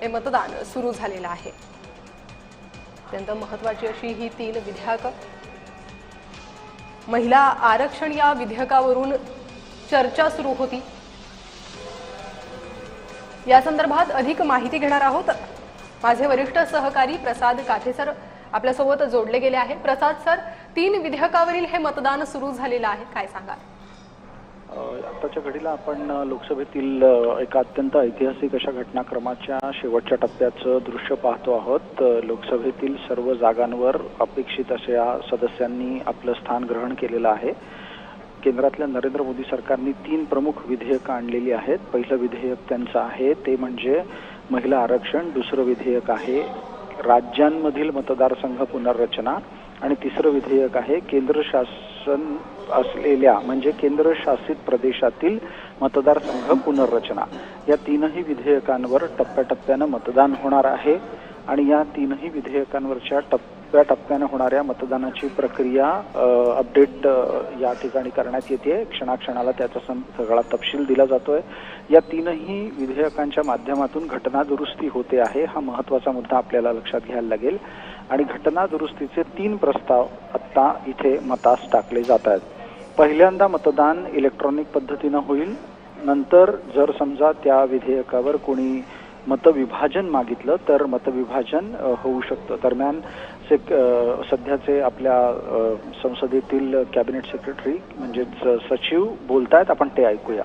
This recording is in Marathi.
हे मतदान सुरू झालेलं आहे। अत्यंत महत्त्वाची अशी ही 3 विधेयक। महिला आरक्षण या विधेयकावरून चर्चा सुरू होती। या संदर्भात अधिक माहिती घेणार आहोत। माझे वरिष्ठ सहकारी प्रसाद काठे सर आपल्यासोबत जोडले गेले आहे। प्रसाद सर, 3 विधेयकावरील हे मतदान सुरू झालेलं आहे, काय सांगाल? आताच्या घडीला आपण लोकसभेतील एका अत्यंत ऐतिहासिक अशा घटनाक्रमाच्या शेवटच्या टप्प्याचं दृश्य पाहतो आहोत। लोकसभेतील सर्व जागांवर अपेक्षित अशा सदस्यांनी आपलं स्थान ग्रहण केलेलं आहे। केंद्रातल्या नरेंद्र मोदी सरकारने 3 प्रमुख विधेयक आणलेली आहेत। पहिलं विधेयक त्यांचं आहे ते म्हणजे महिला आरक्षण, दुसरं विधेयक आहे राज्यांमधील मतदारसंघ पुनर्रचना आणि तिसरं विधेयक आहे केंद्र शासन असलेल्या म्हणजे केंद्र शासित प्रदेशातील मतदारसंघ पुनर्रचना। या 3ही विधेयकांवर टप्प्याटप्प्याने मतदान होणार आहे आणि या 3ही विधेयकांवरच्या टप्प्याटप्प्याने होणाऱ्या मतदानाची प्रक्रिया अपडेट या ठिकाणी करण्यात येते। क्षणाक्षणाला त्याचा सगळा तपशील दिला जातोय। या 3ही विधेयकांच्या माध्यमातून घटना दुरुस्ती होते आहे, हा महत्त्वाचा मुद्दा आपल्याला लक्षात घ्यायला लागेल। आणि घटना दुरुस्तीचे 3 प्रस्ताव आता इथे मतास टाकले जात आहेत। पहिल्यांदा मतदान इलेक्ट्रॉनिक पद्धतीने होईल। नंतर जर समजा त्या विधेयकावर कोणी मतविभाजन मागितलं तर मतविभाजन होऊ शकतं। दरम्यान सध्याचे आपल्या संसदेतील कॅबिनेट सेक्रेटरी म्हणजे सचिव बोलतायत, आपण ते ऐकूया।